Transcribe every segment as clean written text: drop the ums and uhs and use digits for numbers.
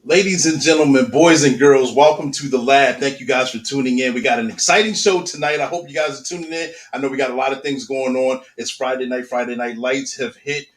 Ladies and gentlemen, boys and girls, welcome to the lab. Thank you guys for tuning in. We got an exciting show tonight. I hope you guys are tuning in. I know we got a lot of things going on. It's Friday night. Friday night lights have hit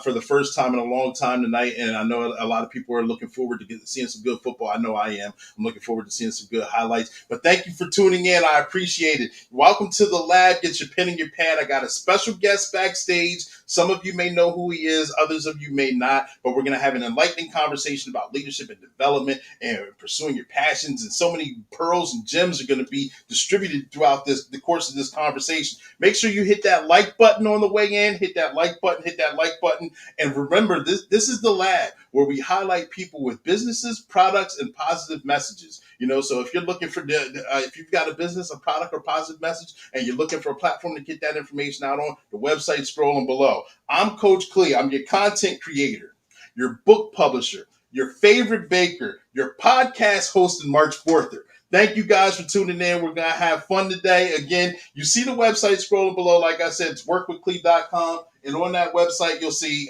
for the first time in a long time tonight. And I know a lot of people are looking forward to seeing some good football. I know I am. I'm looking forward to seeing some good highlights. But thank you for tuning in. I appreciate it. Welcome to the lab. Get your pen and your pad. I got a special guest backstage. Some of you may know who he is. Others of you may not. But we're going to have an enlightening conversation about leadership and development and pursuing your passions. And so many pearls and gems are going to be distributed throughout the course of this conversation. Make sure you hit that like button on the way in. Hit that like button. Hit that like button. And remember, this is the lab where we highlight people with businesses, products, and positive messages. So if you're looking for if you've got a business, a product, or positive message, and you're looking for a platform to get that information out on, the website scrolling below. I'm Coach Clee. I'm your content creator, your book publisher, your favorite baker, your podcast host, and March 4th. Thank you guys for tuning in. We're going to have fun today. Again, you see the website scrolling below. Like I said, it's workwithclee.com. And on that website, you'll see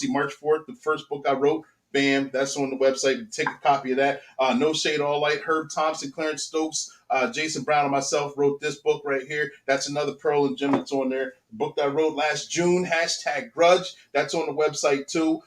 March 4th, the first book I wrote. Bam, that's on the website. Take a copy of that. No Shade, All Light. Herb Thompson, Clarence Stokes, Jason Brown, and myself wrote this book right here. That's another pearl and gem that's on there. The book that I wrote last June, #Grudge. That's on the website too.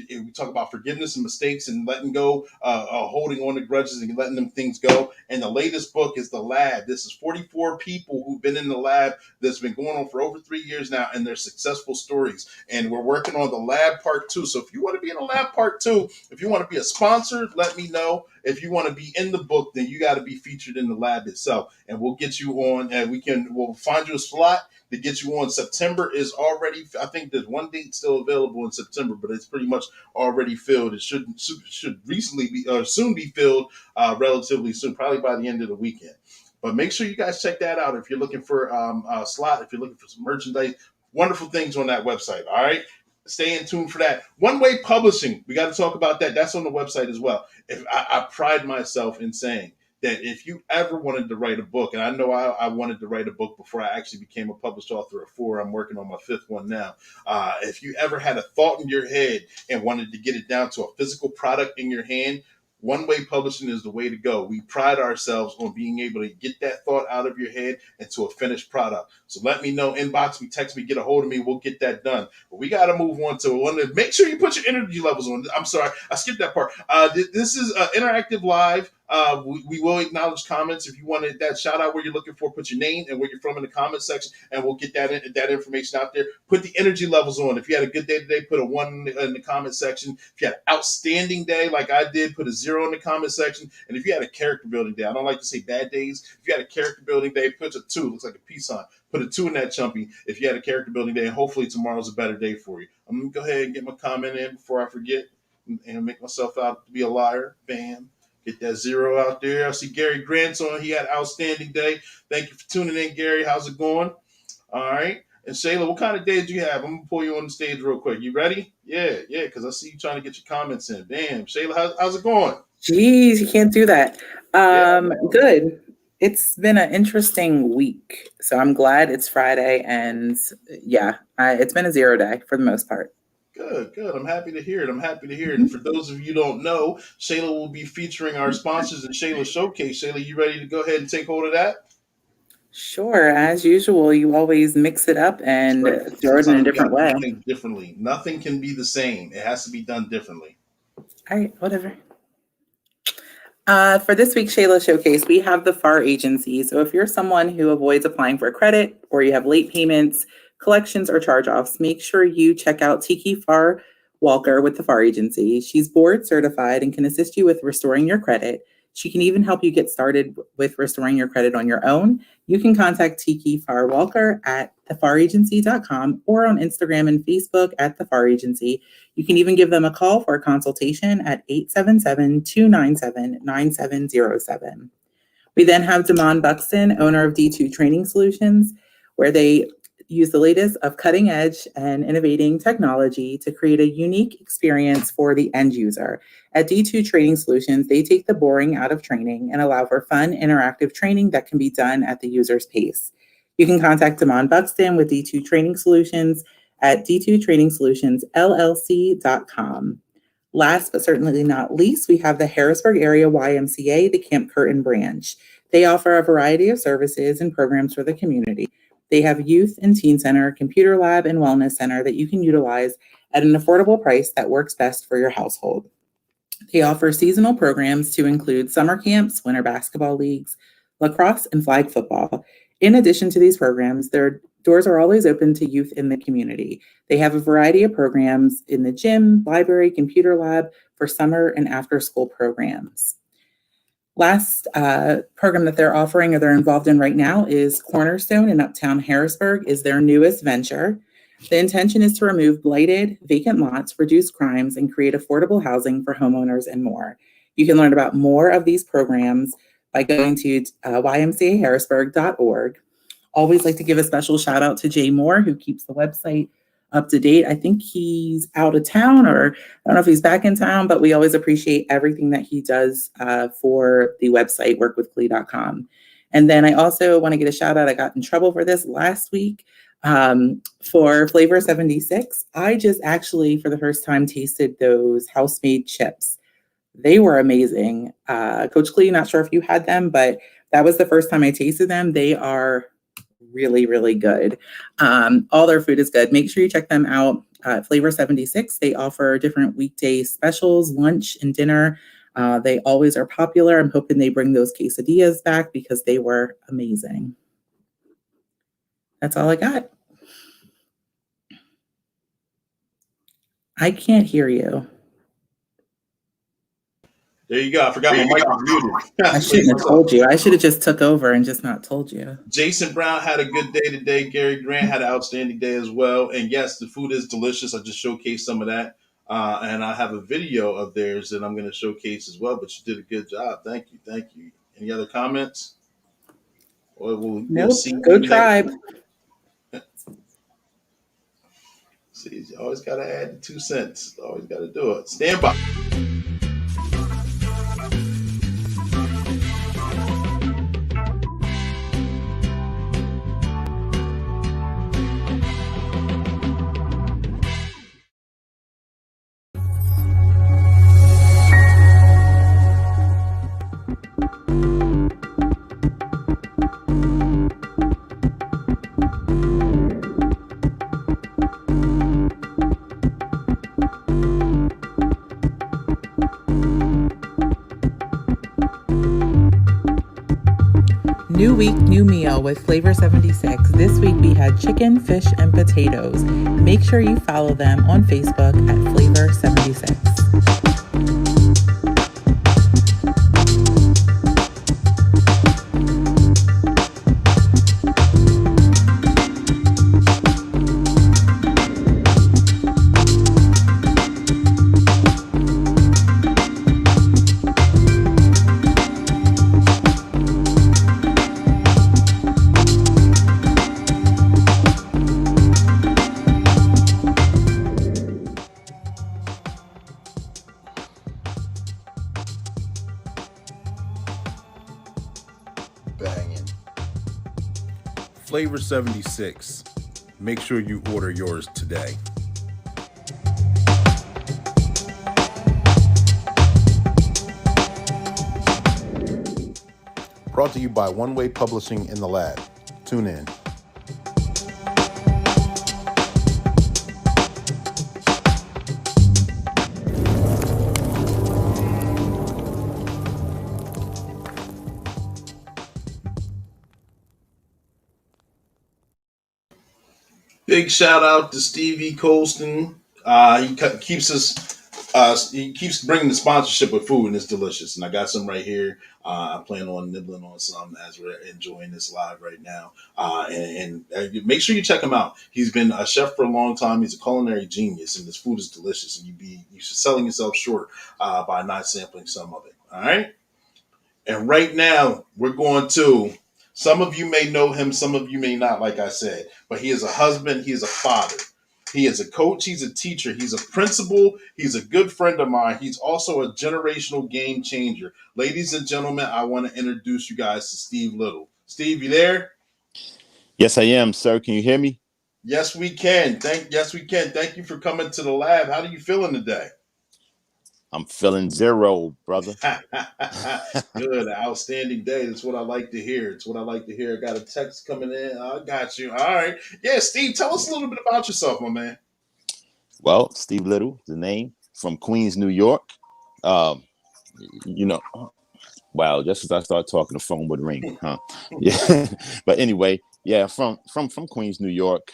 We talk about forgiveness and mistakes and letting go, holding on to grudges and letting them things go. And the latest book is The Lab. This is 44 people who've been in the lab that's been going on for over 3 years now, and their successful stories. And we're working on the lab part 2. So if you want to be in the lab part 2, if you want to be a sponsor, let me know. If you want to be in the book, then you got to be featured in the lab itself, and we'll get you on. And we'll find you a slot to get you on. September is already. I think there's one date still available in September, but it's pretty much already filled. It should recently be or soon be filled, relatively soon, probably by the end of the weekend. But make sure you guys check that out if you're looking for a slot. If you're looking for some merchandise, wonderful things on that website. All right. Stay in tune for that. One Way Publishing, we got to talk about that. That's on the website as well. I pride myself in saying that if you ever wanted to write a book, and I know I wanted to write a book before I actually became a published author of 4. I'm working on my 5th one now. If you ever had a thought in your head and wanted to get it down to a physical product in your hand, One Way Publishing is the way to go. We pride ourselves on being able to get that thought out of your head into a finished product. So let me know, inbox me, text me, get a hold of me. We'll get that done. But we got to move on to one. Make sure you put your energy levels on. I'm sorry, I skipped that part. This is interactive live. We will acknowledge comments. If you wanted that shout out where you're looking for, put your name and where you're from in the comment section, and we'll get that information out there. Put the energy levels on. If you had a good day today, put a 1 in the comment section. If you had an outstanding day like I did, put a 0 in the comment section. And if you had a character building day, I don't like to say bad days. If you had a character building day, put a 2. Looks like a peace sign. Put a 2 in that chumpy if you had a character building day, and hopefully tomorrow's a better day for you. I'm going to go ahead and get my comment in before I forget and make myself out to be a liar. Bam. Get that 0 out there. I see Gary Grant's on. He had an outstanding day. Thank you for tuning in, Gary. How's it going? All right. And Shayla, what kind of day do you have? I'm going to pull you on the stage real quick. You ready? Yeah, because I see you trying to get your comments in. Damn. Shayla, how's it going? Jeez, you can't do that. Good. It's been an interesting week. So I'm glad it's Friday. And yeah, it's been a 0 day for the most part. Good. I'm happy to hear it. And for those of you who don't know, Shayla will be featuring our sponsors in Shayla Showcase. Shayla, you ready to go ahead and take hold of that? Sure. As usual, you always mix it up and throw it in a different way. Differently. Nothing can be the same. It has to be done differently. All right. Whatever. For this week's Shayla Showcase, we have the Pharr Agency. So if you're someone who avoids applying for credit or you have late payments, collections, or charge-offs, make sure you check out Tiki Pharr Walker with the Pharr Agency. She's board certified and can assist you with restoring your credit. She can even help you get started with restoring your credit on your own. You can contact Tiki Pharr Walker at thepharragency.com or on Instagram and Facebook at the Pharr Agency. You can even give them a call for a consultation at 877-297-9707. We then have Damone Buxton, owner of D2 Training Solutions, where they use the latest of cutting edge and innovating technology to create a unique experience for the end user. At D2 Training Solutions, they take the boring out of training and allow for fun, interactive training that can be done at the user's pace. You can contact Damone Buxton with D2 Training Solutions at d2trainingsolutionsllc.com. Last but certainly not least, we have the Harrisburg area YMCA, the Camp Curtin branch. They offer a variety of services and programs for the community. They have youth and teen center, computer lab, and wellness center that you can utilize at an affordable price that works best for your household. They offer seasonal programs to include summer camps, winter basketball leagues, lacrosse, and flag football. In addition to these programs, their doors are always open to youth in the community. They have a variety of programs in the gym, library, computer lab for summer and after school programs. Last program that they're offering or they're involved in right now is Cornerstone in Uptown Harrisburg is their newest venture. The intention is to remove blighted, vacant lots, reduce crimes, and create affordable housing for homeowners and more. You can learn about more of these programs by going to ymcaharrisburg.org. Always like to give a special shout out to Jay Moore, who keeps the website up to date. I think he's out of town, or I don't know if he's back in town, but we always appreciate everything that he does for the website, workwithglee.com. And then I also want to get a shout out. I got in trouble for this last week for Flavor 76. I just actually, for the first time, tasted those house-made chips. They were amazing. Coach Glee, not sure if you had them, but that was the first time I tasted them. They are really, really good. All their food is good. Make sure you check them out. Flavor 76, they offer different weekday specials, lunch and dinner. They always are popular. I'm hoping they bring those quesadillas back because they were amazing. That's all I got. I can't hear you. There you go. I forgot my mic was muted. I shouldn't have told you. I should have just took over and just not told you. Jason Brown had a good day today. Gary Grant had an outstanding day as well. And yes, the food is delicious. I just showcased some of that. And I have a video of theirs that I'm going to showcase as well. But you did a good job. Thank you. Thank you. Any other comments? We'll see. Go Tribe. See, you always got to add the 2 cents. Always got to do it. Stand by. New week, new meal with Flavor 76. This week we had chicken, fish, and potatoes. Make sure you follow them on Facebook at Flavor 76. Banging. Flavor 76. Make sure you order yours today. Brought to you by One Way Publishing in the Lab. Tune in. Big shout out to Stevie Colston. He keeps bringing the sponsorship with food, and it's delicious. And I got some right here. I plan on nibbling on some as we're enjoying this live right now. And make sure you check him out. He's been a chef for a long time. He's a culinary genius, and his food is delicious. And you should selling yourself short by not sampling some of it. All right. And right now, we're going to. Some of you may know him, some of you may not, like I said. But he is a husband, he is a father. He is a coach, he's a teacher, he's a principal, he's a good friend of mine. He's also a generational game changer. Ladies and gentlemen, I want to introduce you guys to Steve Little. Steve, you there? Yes, I am, sir. Can you hear me? Yes, we can. Yes, we can. Thank you for coming to the lab. How are you feeling today? I'm feeling zero, brother. Good, outstanding day. That's what I like to hear. It's what I like to hear. I got a text coming in. I got you. All right. Yeah, Steve, tell us a little bit about yourself, my man. Well, Steve Little, the name, from Queens, New York. Um, you know, wow, just as I start talking, the phone would ring, huh? Yeah. But anyway, yeah, from Queens, New York.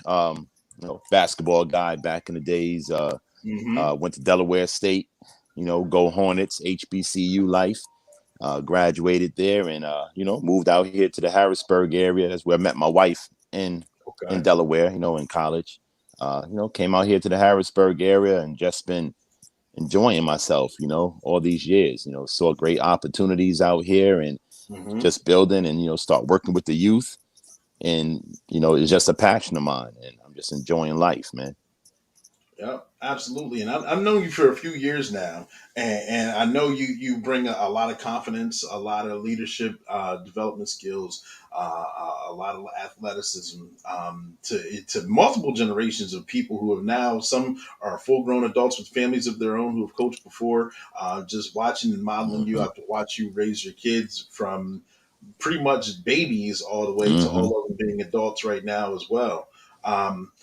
Basketball guy back in the days. Went to Delaware State. Go Hornets, HBCU life. Graduated there and moved out here to the Harrisburg area. That's where I met my wife in Okay. Delaware, in college. Came out here to the Harrisburg area and just been enjoying myself, all these years. Saw great opportunities out here and just building and start working with the youth. And it's just a passion of mine and I'm just enjoying life, man. Yeah, absolutely. And I've known you for a few years now, and I know you bring a lot of confidence, a lot of leadership development skills, a lot of athleticism to multiple generations of people who have now, some are full grown adults with families of their own who have coached before. Just watching and modeling you, I have to watch you raise your kids from pretty much babies all the way to Mm-hmm. all of them being adults right now as well. Um,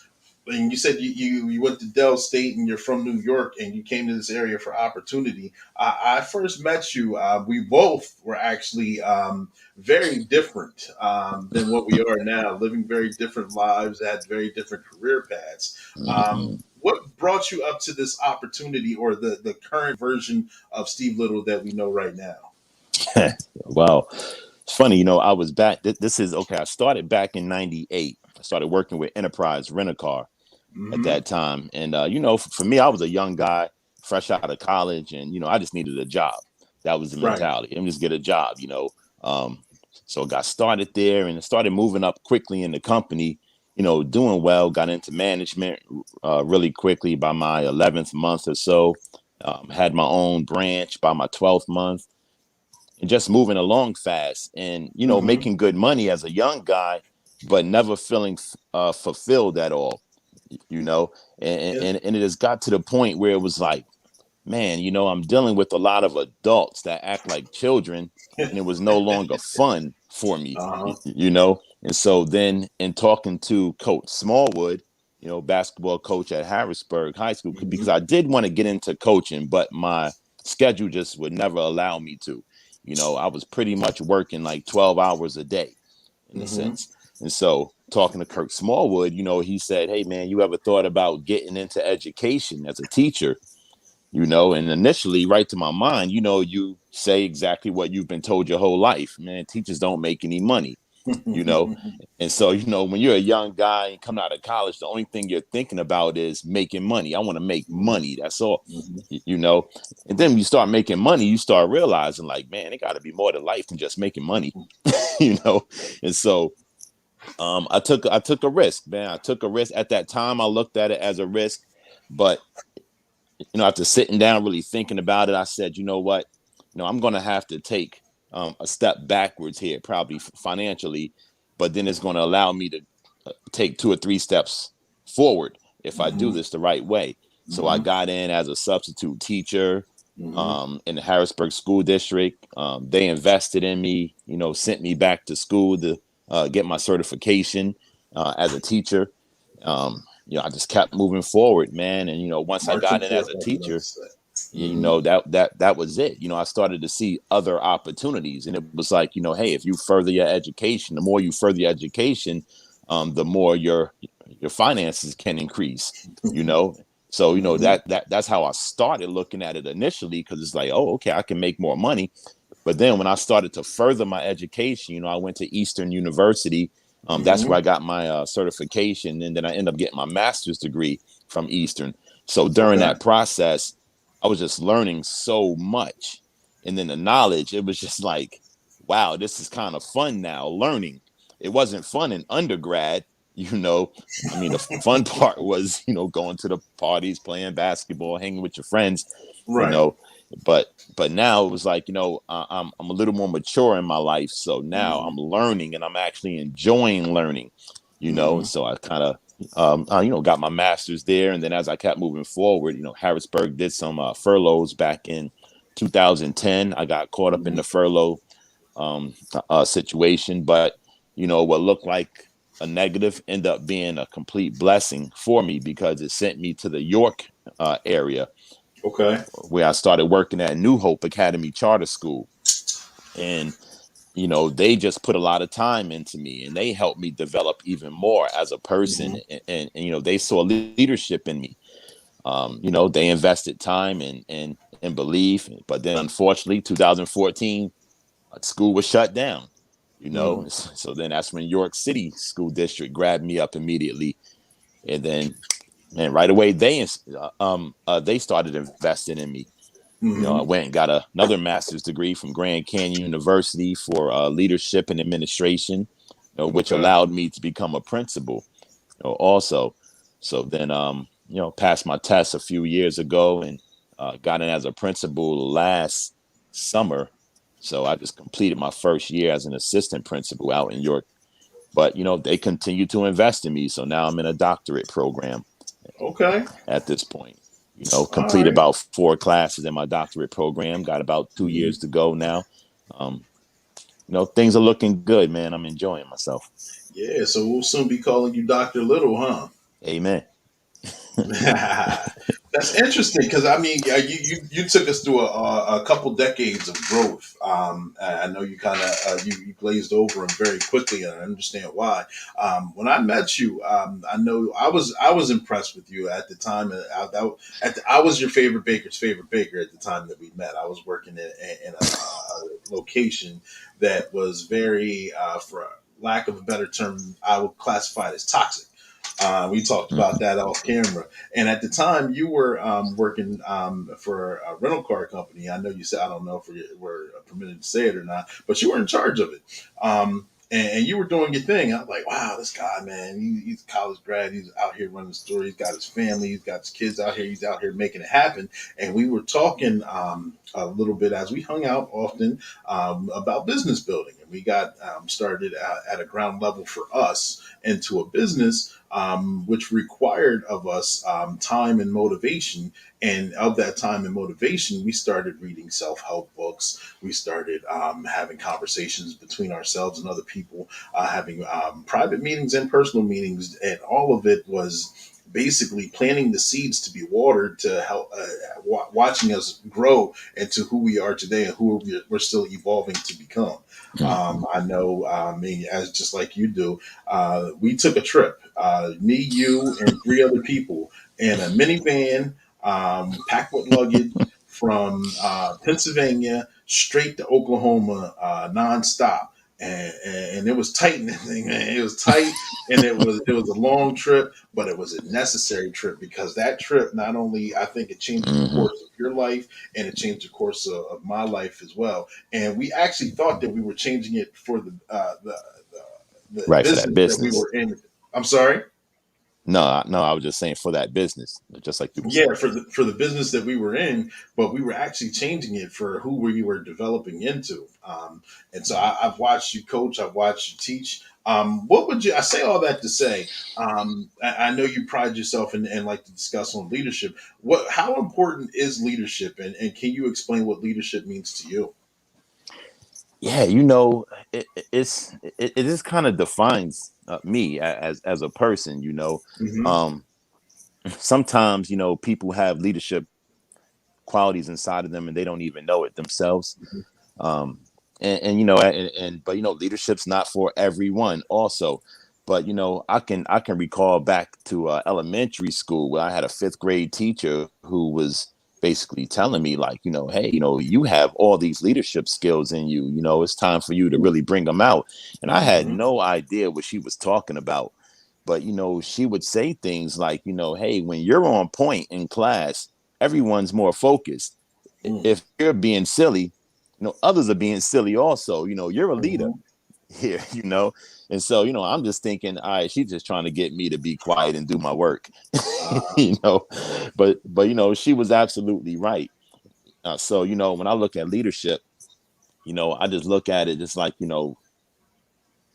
and you said you went to Dell State and you're from New York and you came to this area for opportunity. I first met you. We both were actually very different than what we are now, living very different lives, had very different career paths. Mm-hmm. What brought you up to this opportunity or the current version of Steve Little that we know right now? Wow. It's funny, I was back. This is okay. I started back in '98. I started working with Enterprise Rent a Car at Mm-hmm. that time. And, for me, I was a young guy, fresh out of college, and, I just needed a job. That was the Right. mentality. I'm just get a job. Um, so I got started there and started moving up quickly in the company, doing well, got into management really quickly by my 11th month or so. Had my own branch by my 12th month and just moving along fast and Mm-hmm. making good money as a young guy but never feeling fulfilled at all, you know and, Yeah. and and it has got to the point where it was like, man, I'm dealing with a lot of adults that act like children and it was no longer fun for me, Uh-huh. and so then in talking to Coach Smallwood, basketball coach at Harrisburg High School, because Mm-hmm. I did want to get into coaching but my schedule just would never allow me to. I was pretty much working like 12 hours a day in a Mm-hmm. sense. And so talking to Kirk Smallwood, he said, hey man, you ever thought about getting into education as a teacher? And initially right to my mind, you say exactly what you've been told your whole life, man. Teachers don't make any money, you know and so when you're a young guy and coming out of college, the only thing you're thinking about is making money. I want to make Mm-hmm. money, that's all. Mm-hmm. you know and then when you start making money, you start realizing like, man, it got to be more to life than just making money. you know and so I took a risk, man. I took a risk at that time. I looked at it as a risk, but after sitting down, really thinking about it, I said, you know what? I'm going to have to take a step backwards here, probably financially, but then it's going to allow me to take 2 or 3 steps forward if I do Mm-hmm. this the right way. So I Mm-hmm. got in as a substitute teacher Mm-hmm. in the Harrisburg School District. They invested in me, sent me back to school to get my certification as a teacher. I just kept moving forward, man. And once I Marching got in as forth, a like you like to teacher, say. Mm-hmm. that was it. I started to see other opportunities, and it was like, hey, if you further your education, the more you further your education, the more your finances can increase, you know. So, you know, that's how I started looking at it initially, because it's like, oh, okay, I can make more money. But then when I started to further my education, you know, I went to Eastern University. That's where I got my certification. And then I ended up getting my master's degree from Eastern. So during Okay. that process, I was just learning so much. And then the knowledge, it was just like, wow, this is kind of fun now, learning. It wasn't fun in undergrad, you know. I mean, the fun part was, you know, going to the parties, playing basketball, hanging with your friends, you Right. know. But now it was like, you know, I'm a little more mature in my life, so now I'm learning and I'm actually enjoying learning, you know. And so I kind of you know, got my master's there, and then as I kept moving forward, you know, Harrisburg did some furloughs back in 2010. I got caught up in the furlough situation, but you know, what looked like a negative ended up being a complete blessing for me, because it sent me to the York area, Okay. where I started working at New Hope Academy Charter School. And, you know, they just put a lot of time into me, and they helped me develop even more as a person. And you know, they saw leadership in me. You know, they invested time and belief. But then unfortunately, 2014, school was shut down, you know. So then that's when York City School District grabbed me up immediately. And then, man, right away, they started investing in me. You know, I went and got another master's degree from Grand Canyon University for leadership and administration, you know, which Okay. allowed me to become a principal, you know, also. So then, you know, passed my test a few years ago, and got in as a principal last summer. So I just completed my first year as an assistant principal out in York. But, you know, they continue to invest in me. So now I'm in a doctorate program Okay. at this point. You know, All complete right. about 4 classes in my doctorate program. Got about 2 years to go now. Um, you know, things are looking good, man. I'm enjoying myself. Yeah. So we'll soon be calling you Dr. Little, huh? Amen. That's interesting, because I mean, you took us through a couple decades of growth. I know you kind of you glazed over them very quickly, and I understand why. When I met you, I know I was impressed with you at the time. I was your favorite baker's favorite baker at the time that we met. I was working in a location that was very, for lack of a better term, I would classify it as toxic. We talked about Mhm. that off camera. And at the time, you were working for a rental car company. I know you said, I don't know if we're permitted to say it or not, but you were in charge of it. And you were doing your thing. I'm like, wow, this guy, man, he's a college grad. He's out here running the store. He's got his family. He's got his kids out here. He's out here making it happen. And we were talking a little bit as we hung out often about business building. And we got started at a ground level for us into a business, which required of us time and motivation. And of that time and motivation, we started reading self help books. We started having conversations between ourselves and other people, having private meetings and personal meetings. And all of it was basically planting the seeds to be watered to help watching us grow into who we are today and who we're still evolving to become. Mhm. I know, me, as just like you do, we took a trip, me, you, and 3 other people in a minivan, packed with luggage from Pennsylvania straight to Oklahoma, nonstop. And it was tight in that thing, man. It was tight, and it was a long trip, but it was a necessary trip, because that trip, not only I think it changed the Mhm. course of your life, and it changed the course of my life as well. And we actually thought that we were changing it for the Right, for that business that we business. were in. I'm sorry. No, no, I was just saying for that business, just like you were Yeah, saying. for the business that we were in, but we were actually changing it for who we were developing into. And so I've watched you coach, I've watched you teach. What would you? I say all that to say, I know you pride yourself and like to discuss on leadership. How important is leadership, and can you explain what leadership means to you? Yeah, you know, it just kind of defines me as a person. You know, Hmm. um, sometimes, you know, people have leadership qualities inside of them and they don't even know it themselves. Um, and you know, but you know, leadership's not for everyone also. But I can recall back to elementary school where I had a fifth grade teacher who was basically telling me like, hey, you have all these leadership skills in you. It's time for you to really bring them out. And I had Mm-hmm. no idea what she was talking about. But she would say things like, hey, when you're on point in class, everyone's more focused. If you're being silly, others are being silly also. You're a leader Mm-hmm. here, and so I'm just thinking, all right, she's just trying to get me to be quiet and do my work. Uh, you know but she was absolutely right. So when I look at leadership, I just look at it just like,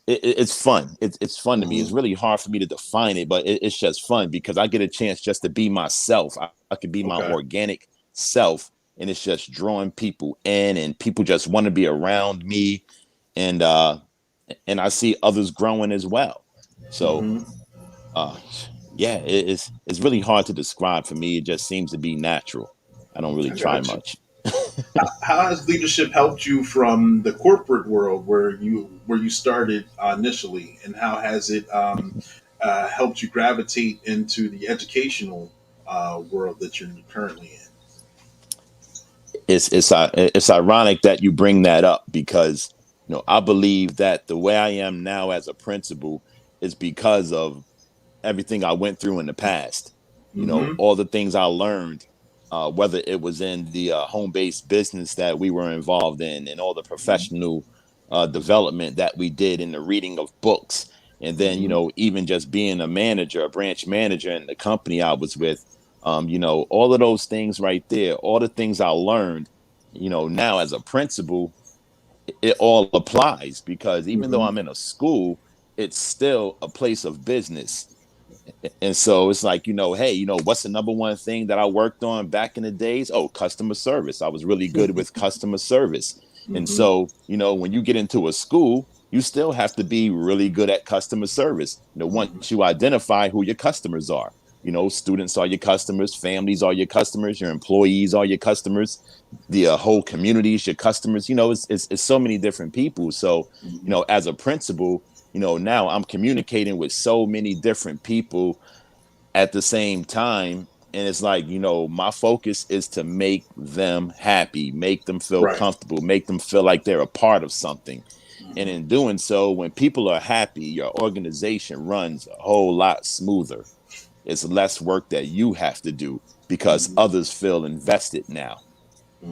it's fun. It's fun to me. mm-hmm. It's really hard for me to define it, but it's just fun because I get a chance just to be myself. I can be my Okay. organic self, and it's just drawing people in, and people just want to be around me, and I see others growing as well. So Mm-hmm. uh yeah, it's really hard to describe. For me, it just seems to be natural. I don't really I try got you. much. How has leadership helped you from the corporate world where you started initially, and how has it helped you gravitate into the educational world that you're currently in? It's ironic that you bring that up because I believe that the way I am now as a principal is because of everything I went through in the past. Mm-hmm. All the things I learned, whether it was in the home-based business that we were involved in, and all the professional development that we did in the reading of books, and then Mm-hmm. even just being a manager, a branch manager in the company I was with. All of those things right there, all the things I learned, now as a principal, it all applies because even though Mm-hmm. I'm in a school, it's still a place of business. And so it's like, hey, what's the number one thing that I worked on back in the days? Oh, customer service. I was really good with customer service. And Mm-hmm. so, when you get into a school, you still have to be really good at customer service. Mm-hmm. Once you identify who your customers are, students are your customers, families are your customers, your employees are your customers, the whole community is your customers. It's so many different people. So, Mm-hmm. as a principal, now I'm communicating with so many different people at the same time. And it's like, my focus is to make them happy, make them feel Right. comfortable, make them feel like they're a part of something. And Mm-hmm. in doing so, when people are happy, your organization runs a whole lot smoother. It's less work that you have to do because Mm-hmm. others feel invested now,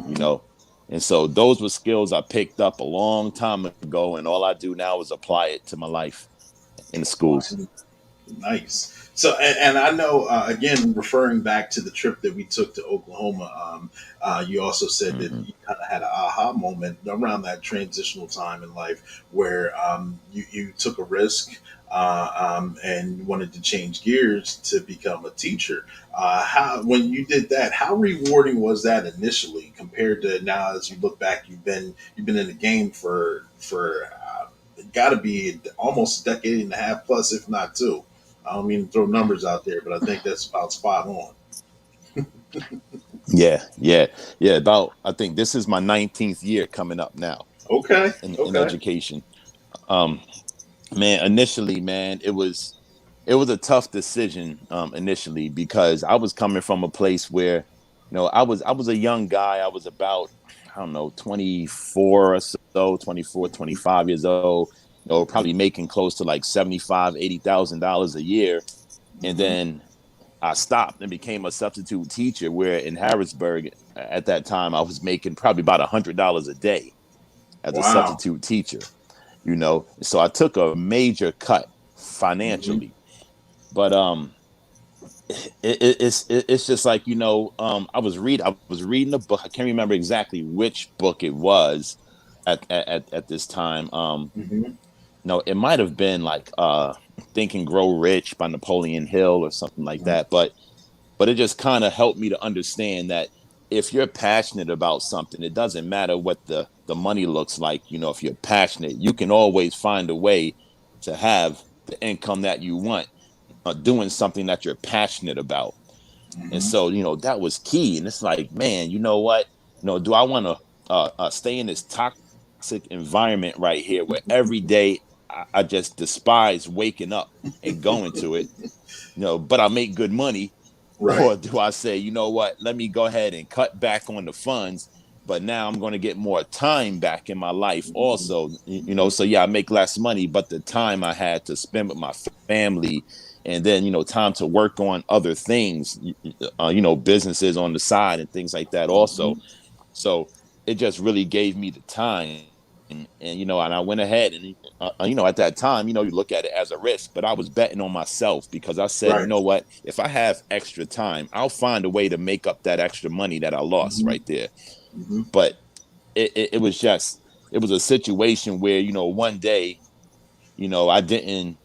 you Mm-hmm. know. And so those were skills I picked up a long time ago, and all I do now is apply it to my life in the schools. Awesome. Nice. So, and I know, again, referring back to the trip that we took to Oklahoma, you also said that Mm-hmm. you kind of had an aha moment around that transitional time in life where you took a risk and wanted to change gears to become a teacher. When you did that, how rewarding was that initially compared to now? As you look back, you've been in the game for got to be almost a decade and a half plus, if not two. I don't mean to throw numbers out there, but I think that's about spot on. Yeah. About, I think this is my 19th year coming up now Okay, in okay. education. Um, man, initially, man, it was a tough decision initially because I was coming from a place where, I was a young guy. I was about, I don't know, 24 or so, 24, Mhm, 25 years old, probably making close to like 75, $80,000 a year. And mhm. then I stopped and became a substitute teacher where in Harrisburg at that time I was making probably about $100 a day as a Wow. substitute teacher. So I took a major cut Mhm, financially. But it's just like, I was reading a book. I can't remember exactly which book it was at this time. mhm. No, it might have been like Think and Grow Rich by Napoleon Hill or something like Mhm. that. But it just kind of helped me to understand that if you're passionate about something, it doesn't matter what the money looks like. If you're passionate, you can always find a way to have the income that you want, doing something that you're passionate about. And Mhm. so, that was key. And it's like, man, you know what? Do I want to stay in this toxic environment right here where every day I just despise waking up and going to it, but I make good money. Right. Or do I say, you know what, let me go ahead and cut back on the funds, but now I'm going to get more time back in my life Mhm. also, Mhm. so yeah, I make less money, but the time I had to spend with my family, and then, time to work on other things, businesses on the side and things like that also. Mhm. So it just really gave me the time. And I went ahead and, at that time, you look at it as a risk, but I was betting on myself because I said, you Right. know what, if I have extra time, I'll find a way to make up that extra money that I lost Mhm. right there. Mhm. But it was just, it was a situation where, one day, I didn't,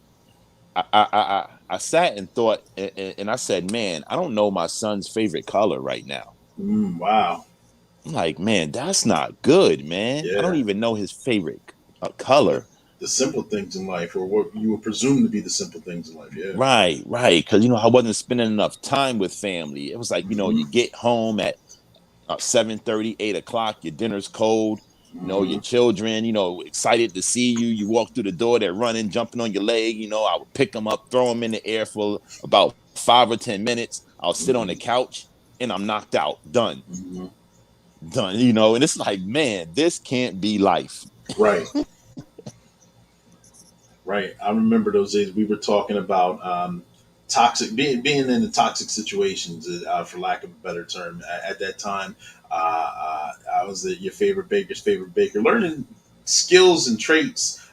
I sat and thought, and I said, man, I don't know my son's favorite color right now. Wow. I'm like, man, that's not good, man. I don't Yeah. even know his favorite color. The simple things in life, or what you would presume to be the simple things in life. Yeah. Right. Because, I wasn't spending enough time with family. It was like, Mhm. you get home at 7:30, 8 o'clock, your dinner's cold, your Mhm. children, excited to see you. You walk through the door, they're running, jumping on your leg. I would pick them up, throw them in the air for about 5 or 10 minutes. I'll sit on the Mhm. couch and I'm knocked out. Done. Mhm. Done. And it's like, man, this can't be life. Right. Right. I remember those days we were talking about toxic, being in the toxic situations, for lack of a better term. At that time, I was your favorite baker's favorite baker, learning skills and traits,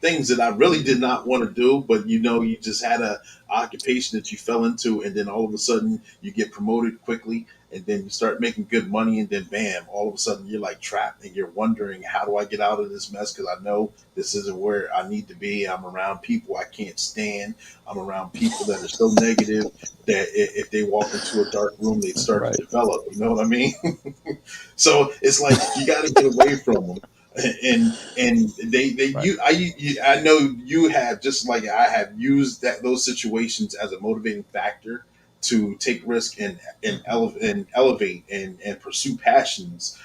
things that I really did not want to do, but you just had a occupation that you fell into, and then all of a sudden you get promoted quickly, and then you start making good money, and then bam, all of a sudden you're like trapped, and you're wondering, how do I get out of this mess? Because I know this isn't where I need to be. I'm around people I can't stand. I'm around people that are so negative that if they walk into a dark room, they start to Right. develop. You know what I mean? So it's like you got to get away from them. And they Right. I know you have, just like I have, used those situations as a motivating factor to take risk and elevate and pursue passions,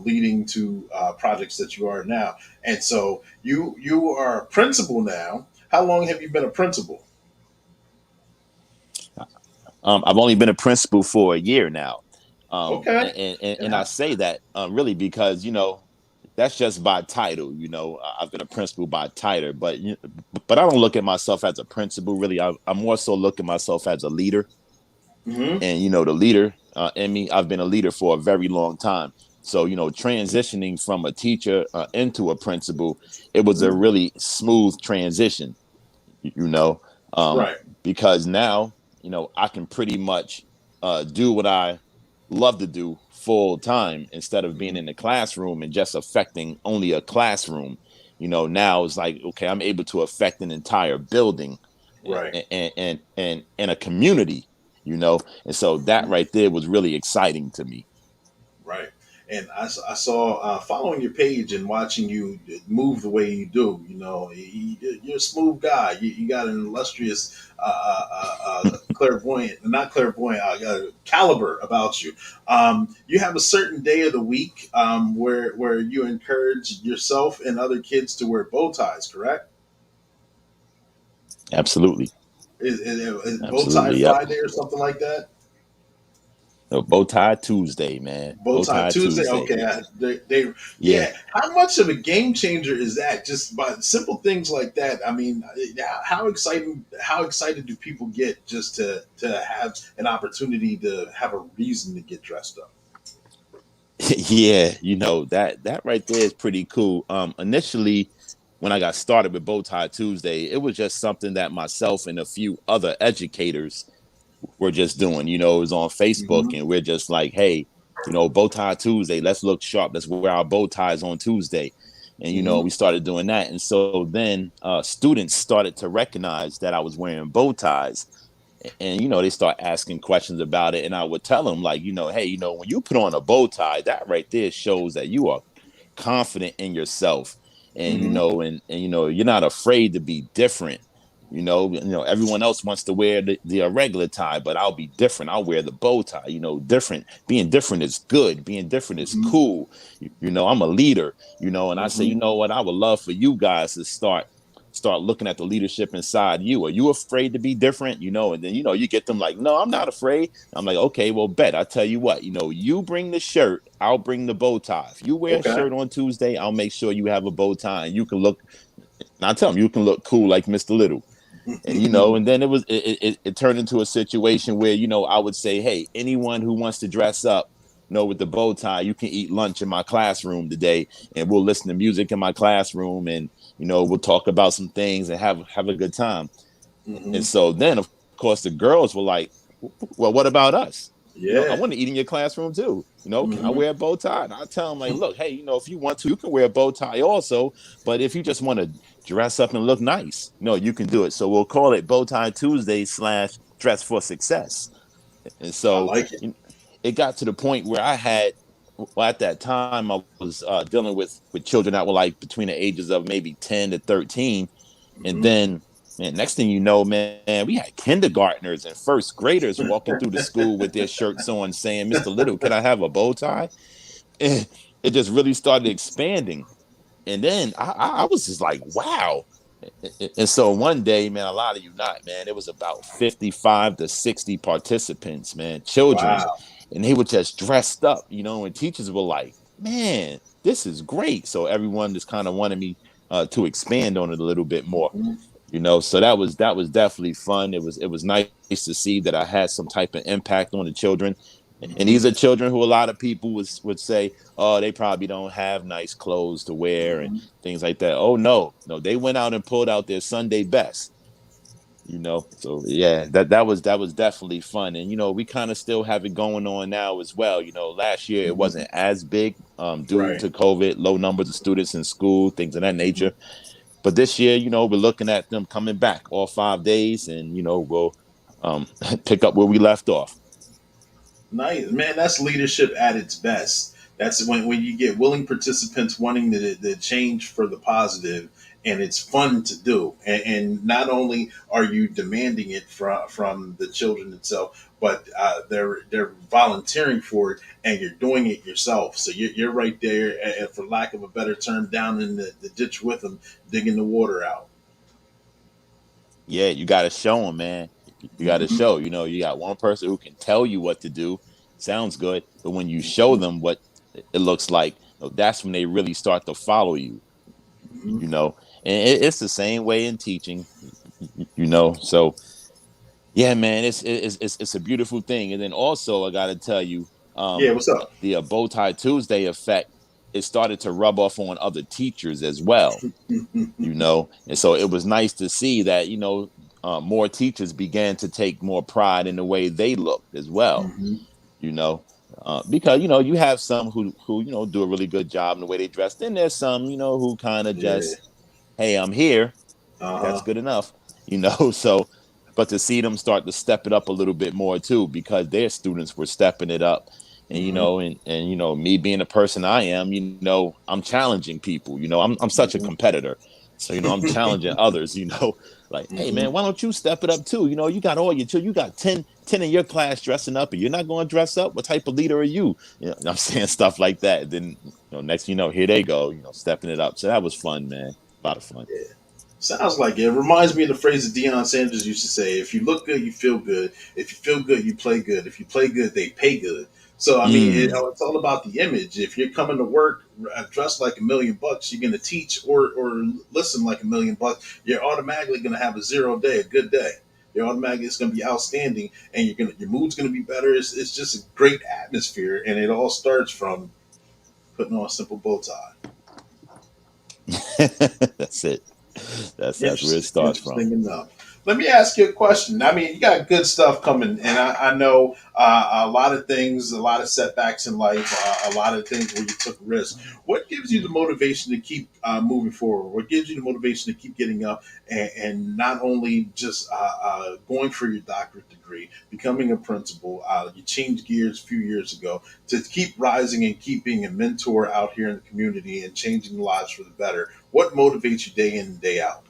leading to projects that you are now. And so you are a principal now. How long have you been a principal? I've only been a principal for a year now. Okay. And I say that really because, that's just by title. I've been a principal by title, but I don't look at myself as a principal. Really, I more so look at myself as a leader. Mm-hmm. And the leader in me, I've been a leader for a very long time. So transitioning from a teacher into a principal, it was a Mm-hmm. really smooth transition. You know, um, Right. because now I can pretty much do what I love to do full time instead of being Mm-hmm. in the classroom and just affecting only a classroom. Now it's like, okay, I'm able to affect an entire building Right. and a community. And so that Mm-hmm. right there was really exciting to me. Right. And I saw, following your page and watching you move the way you do. You're a smooth guy. You got an illustrious, clairvoyant, not clairvoyant, caliber about you. You have a certain day of the week where you encourage yourself and other kids to wear bow ties. Correct? Absolutely. Is bow tie Absolutely. Yep. Friday or something like that? No, bow tie Tuesday, man. Bow Bow tie tie Tuesday. Tuesday. Okay, Yeah. yeah. How much of a game changer is that? Just by simple things like that. I mean, how exciting? How excited do people get just to have an opportunity to have a reason to get dressed up? Yeah, that right there is pretty cool. Initially, when I got started with Bow Tie Tuesday, it was just something that myself and a few other educators were just doing. It was on Facebook, Mm-hmm. and we're just like, hey, Bow Tie Tuesday, let's look sharp. Let's wear our bow ties on Tuesday. And Mm-hmm. we started doing that. And so then students started to recognize that I was wearing bow ties, and they start asking questions about it, and I would tell them, like, hey, when you put on a bow tie, that right there shows that you are confident in yourself, and Mm-hmm. you're not afraid to be different. Everyone else wants to wear the regular tie, but I'll be different. I'll wear the bow tie. Different, being different is good, being different is Mm-hmm. cool. I'm a leader. And I say, Mm-hmm. you know what, I would love for you guys to start start looking at the leadership inside you. Are you afraid to be different? And then, you get them like, no, I'm not afraid. I'm like, okay, well, bet. I tell you what, you bring the shirt, I'll bring the bow tie. If you wear a Okay. shirt on Tuesday, I'll make sure you have a bow tie and you can look, and I tell them, you can look cool like Mr. Little. And then it turned into a situation where, I would say, hey, anyone who wants to dress up, with the bow tie, you can eat lunch in my classroom today, and we'll listen to music in my classroom, and we'll talk about some things and have a good time. And so then, of course, the girls were like, well, what about us? I Yeah. want to eat in your classroom too. Can I wear a bow tie? And I tell them like, look, hey, if you want to, you can wear a bow tie also. But if you just want to dress up and look nice, you can do it. So we'll call it Bow Tie Tuesday / Dress for Success. And I so like it. it got to the point where at that time, I was dealing with children that were like between the ages of maybe 10 to 13. And then, man, next thing you know, man, we had kindergartners and first graders walking through the school with their shirts on saying, Mr. Little, can I have a bow tie? And it just really started expanding. And then I was just like, wow. And so one day, man, a lot of you not, man, it was about 55 to 60 participants, man, children. Wow. And they were just dressed up, and teachers were like, man, this is great. So everyone just kind of wanted me to expand on it a little bit more. So that was definitely fun. It was nice to see that I had some type of impact on the children. And these are children who a lot of people would say, oh, they probably don't have nice clothes to wear and things like that. Oh no, they went out and pulled out their Sunday best. So yeah, that was definitely fun. And we kind of still have it going on now as well. Last year it wasn't as big due Right. to COVID, low numbers of students in school, things of that nature. But this year, we're looking at them coming back all 5 days, and we'll pick up where we left off. Nice, man. That's leadership at its best. That's when you get willing participants wanting the change for the positive, and it's fun to do. And not only are you demanding it from the children itself, but they're volunteering for it, and you're doing it yourself. So you're right there, and for lack of a better term, down in the ditch with them, digging the water out. Yeah, you got to show them, man. You got to show. You got one person who can tell you what to do. Sounds good, but when you show them what it looks like, that's when they really start to follow you. Mhm. And it's the same way in teaching. So yeah, man, it's a beautiful thing. And then also, I got to tell you, Yeah, what's up? the Bow Tie Tuesday effect. It started to rub off on other teachers as well. And so it was nice to see that more teachers began to take more pride in the way they looked as well. Hmm. Because you have some who do a really good job in the way they dress. Then there's some who kind of Yeah. just, hey, I'm here, Uh that's huh. good enough. So, but to see them start to step it up a little bit more too, because their students were stepping it up. And Hmm. me being the person I am, I'm challenging people. I'm such a Hmm. competitor. So, I'm challenging others, like, hey Hmm. man, why don't you step it up too? You got all your children, you got 10 in your class dressing up, and you're not going to dress up. What type of leader are you? I'm saying stuff like that. Then, next, here they go, stepping it up. So that was fun, man. A lot of fun. Sounds like it. It reminds me of the phrase that Deion Sanders used to say: "If you look good, you feel good. If you feel good, you play good. If you play good, they pay good." So I mean, Mm. it's all about the image. If you're coming to work dressed like $1,000,000, you're going to teach or listen like $1,000,000. You're automatically going to have a 0 day, a good day. You're automatically it's going to be outstanding, and your mood's going to be better. It's just a great atmosphere, and it all starts from putting on a simple bow tie. That's it. That's where it Interesting, starts from. interesting enough. Let me ask you a question. I mean, you got good stuff coming, and I know a lot of things, a lot of setbacks in life, a lot of things where you took risks. What gives you the motivation to keep moving forward? What gives you the motivation to keep getting up and not only just going for your doctorate degree, becoming a principal? You changed gears a few years ago to keep rising and keep being a mentor out here in the community and changing lives for the better. What motivates you day in and day out?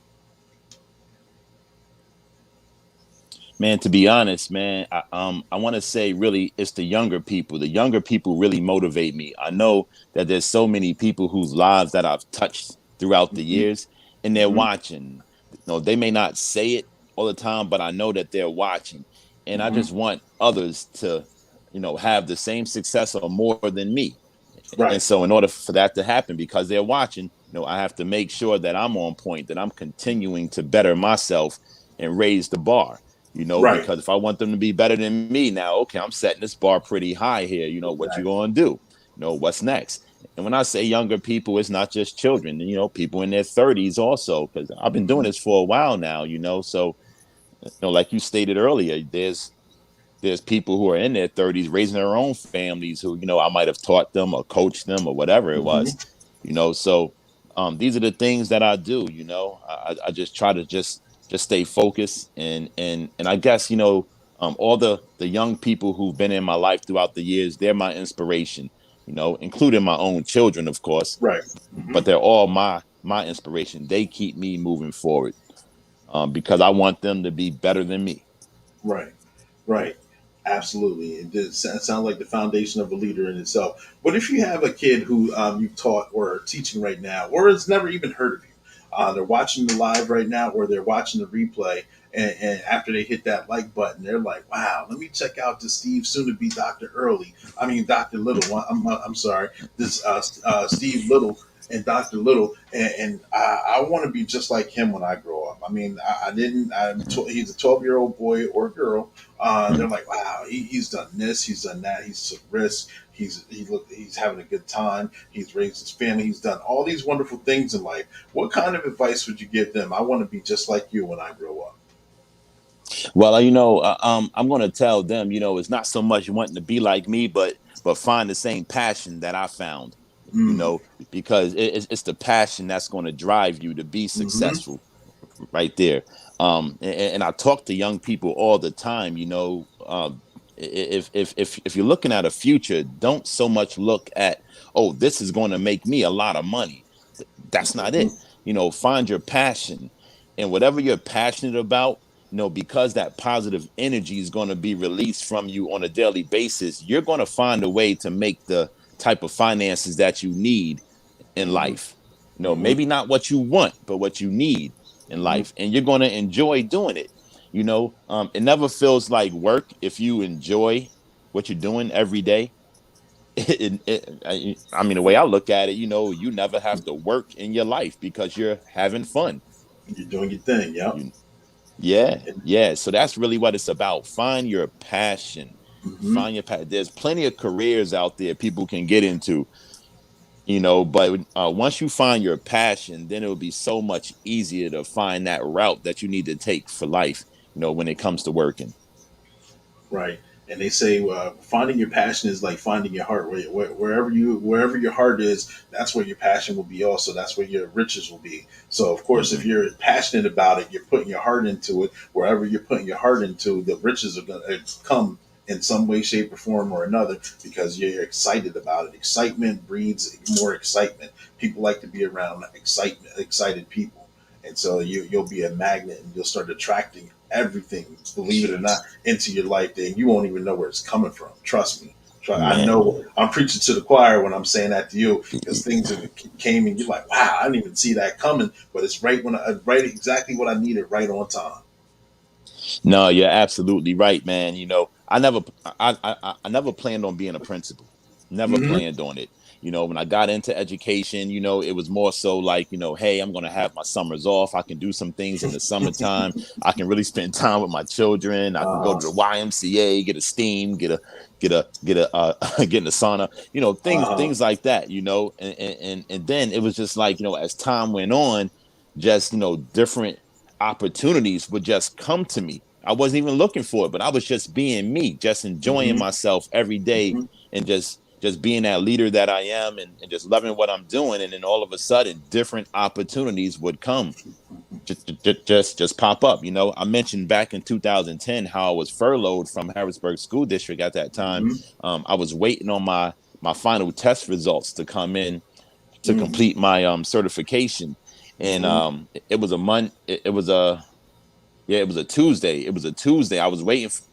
Man, to be honest, man, I want to say really it's the younger people. The younger people really motivate me. I know that there's so many people whose lives that I've touched throughout the Hmm. years, and they're Hmm. watching. know, they may not say it all the time, but I know that they're watching. And I Hmm. just want others to, have the same success or more than me. And Right. so in order for that to happen, because they're watching, I have to make sure that I'm on point, that I'm continuing to better myself and raise the bar, Right. because if I want them to be better than me now, okay, I'm setting this bar pretty high here. What you Exactly. going to do? What's next? And when I say younger people, it's not just children, people in their 30s also, because I've been doing Hmm. this for a while now, so, like you stated earlier, there's people who are in their 30s raising their own families who, I might have taught them or coached them or whatever it was, Hmm. so these are the things that I do. I just try to just stay focused, and I guess, all the young people who've been in my life throughout the years, they're my inspiration, including my own children, of course, Right. Hmm. but they're all my inspiration. They keep me moving forward, because I want them to be better than me. Right. Right. Absolutely. It does sound like the foundation of a leader in itself. What if you have a kid who you've taught or are teaching right now, or has never even heard of you? They're watching the live right now, or they're watching the replay, and after they hit that like button, they're like, "Wow, let me check out this Steve, soon to be Dr. Early. I mean, Dr. Little. I'm sorry, this Steve Little and Dr. Little, and I want to be just like him when I grow up. I mean, I didn't. He's a 12-year-old boy or girl. They're like, wow, he's done this, he's done that, he's took risks, he's having a good time, he's raised his family, he's done all these wonderful things in life. What kind of advice would you give them? I want to be just like you when I grow up. Well, I'm going to tell them, it's not so much wanting to be like me, but find the same passion that I found, you Mm. know, because it's the passion that's going to drive you to be Mm-hmm. successful, right there. And I talk to young people all the time, if you're looking at a future, don't so much look at, oh, this is going to make me a lot of money. That's not Mm-hmm. it. Find your passion, and whatever you're passionate about, because that positive energy is going to be released from you on a daily basis, you're going to find a way to make the type of finances that you need in Mm-hmm. life. Mm-hmm. Maybe not what you want, but what you need in Mm-hmm. life, and you're going to enjoy doing it. It never feels like work if you enjoy what you're doing every day. I mean, the way I look at it, you never have to work in your life because you're having fun. You're doing your thing, yep. You, yeah, And, yeah. So that's really what it's about. Find your passion. mm-hmm. Find your passion. There's plenty of careers out there people can get into, but once you find your passion, then it'll be so much easier to find that route that you need to take for life, when it comes to working. Right. And they say finding your passion is like finding your heart. Wherever your heart is, that's where your passion will be. Also, that's where your riches will be. So, of course, if Hmm. you're passionate about it, you're putting your heart into it. Wherever you're putting your heart into, the riches are going to come in some way, shape, or form or another because you're excited about it. Excitement breeds more excitement. People like to be around excited people, and so you'll be a magnet and you'll start attracting everything. Believe it or not, into your life, then you won't even know where it's coming from. Trust me. I Man. know I'm preaching to the choir when I'm saying that to you because things have came and you're like, wow, I didn't even see that coming, but it's right exactly what I needed right on time. No, you're absolutely right, man. I never planned on being a principal. Never Mm-hmm. planned on it. When I got into education, it was more so like, hey, I'm gonna have my summers off. I can do some things in the summertime. I can really spend time with my children. I can go Uh, to the YMCA, get a steam, get in the sauna. uh, Things like that. And then it was just like, as time went on, just different opportunities would just come to me. I wasn't even looking for it, but I was just being me, just enjoying mm-hmm. myself every day, Mm-hmm. and just being that leader that I am, and just loving what I'm doing. And then all of a sudden, different opportunities would come, just pop up. I mentioned back in 2010 how I was furloughed from Harrisburg School District at that time. Mm-hmm. I was waiting on my final test results to come in to Mm-hmm. complete my certification, and Mm-hmm. it was a month. It was a yeah, it was a Tuesday. It was a Tuesday. I was waiting for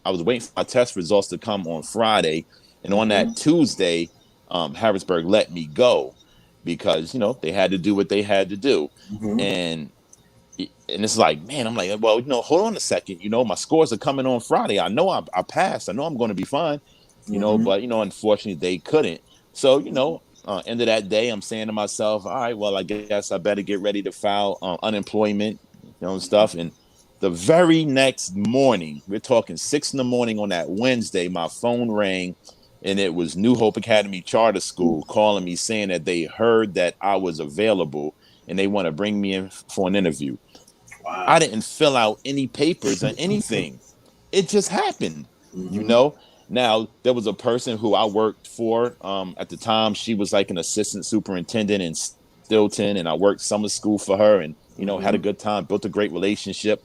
my test results to come on Friday, and on Mm-hmm. that Tuesday, Harrisburg let me go because they had to do what they had to do, Mm-hmm. and and it's like, man, I'm like, well, hold on a second. My scores are coming on Friday. I know I passed. I know I'm going to be fine. Mm-hmm. But Unfortunately, they couldn't. So end of that day, I'm saying to myself, all right, well, I guess I better get ready to file unemployment, and stuff. And the very next morning, we're talking 6 in the morning on that Wednesday, my phone rang, and it was New Hope Academy Charter School calling me saying that they heard that I was available and they want to bring me in for an interview. I Wow. didn't fill out any papers or anything. It just happened, you Mm-hmm. know. Now there was a person who I worked for at the time. She was like an assistant superintendent in Stilton, and I worked summer school for her, and had a Mm-hmm. good time, built a great relationship.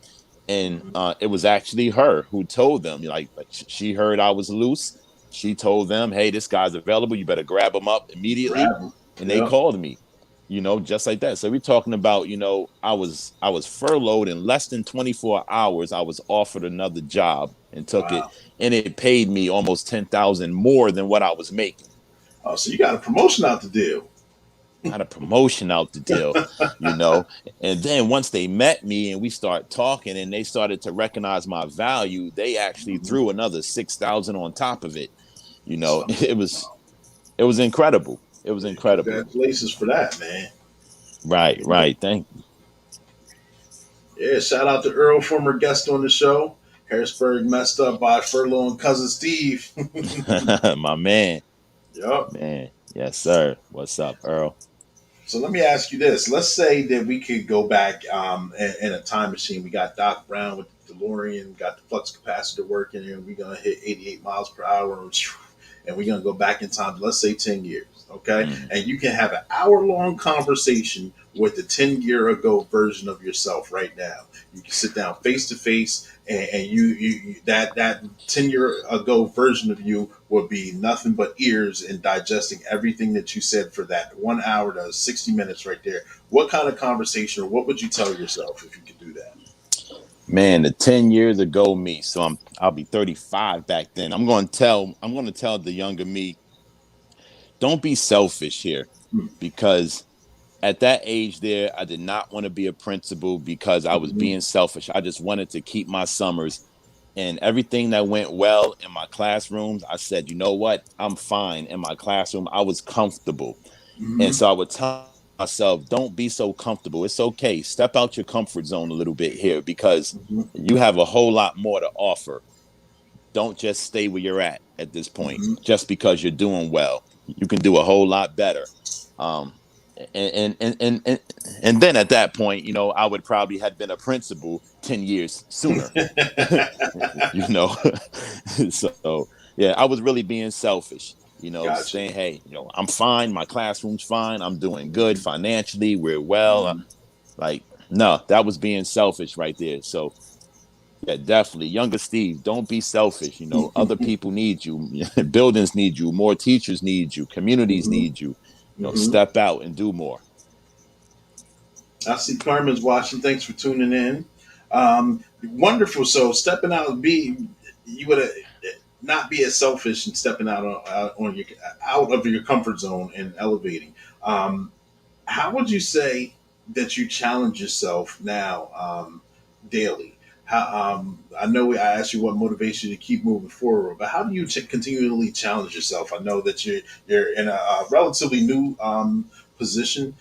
And it was actually her who told them, like she heard I was loose. She told them, "Hey, this guy's available. You better grab him up immediately." Grab 'em. And they Yep. called me, just like that. So we're talking about, I was furloughed in less than 24 hours. I was offered another job and took it, Wow. and it paid me almost 10,000 more than what I was making. Oh, so you got a promotion out the deal. Got a promotion out the deal, you know. And then once they met me and we started talking and they started to recognize my value, they actually Mm-hmm. threw another 6,000 on top of it. So, It was incredible. It was incredible. congratulations for that, man. Right, Yeah. right. Thank Yeah, shout out to Earl, former guest on the show. Harrisburg messed up by furlough and cousin Steve. my man. Yup. Man, yes, sir. What's up, Earl? So let me ask you this. Let's say that we could go back in a time machine. We got Doc Brown with the DeLorean, got the flux capacitor working, and we're going to hit 88 miles per hour, and we're going to go back in time, let's say 10 years. Okay. Mm. And you can have an hour-long conversation with the 10-year ago version of yourself right now. You can sit down face to face, and you that 10-year ago version of you would be nothing but ears and digesting everything that you said for that 1 hour to 60 minutes right there. What kind of conversation, or what would you tell yourself if you could do that? Man, the 10 years ago me. So I'll be 35 back then. I'm going to tell the younger me, don't be selfish here, because at that age there, I did not want to be a principal because I was Mm-hmm. being selfish. I just wanted to keep my summers, and everything that went well in my classrooms, I said, you know what? I'm fine in my classroom. I was comfortable. And Mm-hmm. so I would tell myself, don't be so comfortable. It's okay. Step out your comfort zone a little bit here, because Mm-hmm. you have a whole lot more to offer. Don't just stay where you're at this point Mm-hmm. just because you're doing well. You can do a whole lot better. Um, and then at that point, I would probably have been a principal 10 years sooner. you know so yeah, I was really being selfish, Gotcha. saying, hey, I'm fine, my classroom's fine, I'm doing good Mm-hmm. financially, we're well. Mm-hmm. Like, no, that was being selfish right there. So yeah, definitely, younger Steve, don't be selfish. Other people need you. Buildings need you, more teachers need you, communities Mm-hmm. need you. Mm-hmm. Step out and do more. I see Carmen's watching. Thanks for tuning in. Wonderful. So stepping out, you would not be as selfish and stepping out of your comfort zone and elevating. Um, how would you say that you challenge yourself now daily? I know I asked you what motivates you to keep moving forward, but how do you continually challenge yourself? I know that you're in a relatively new position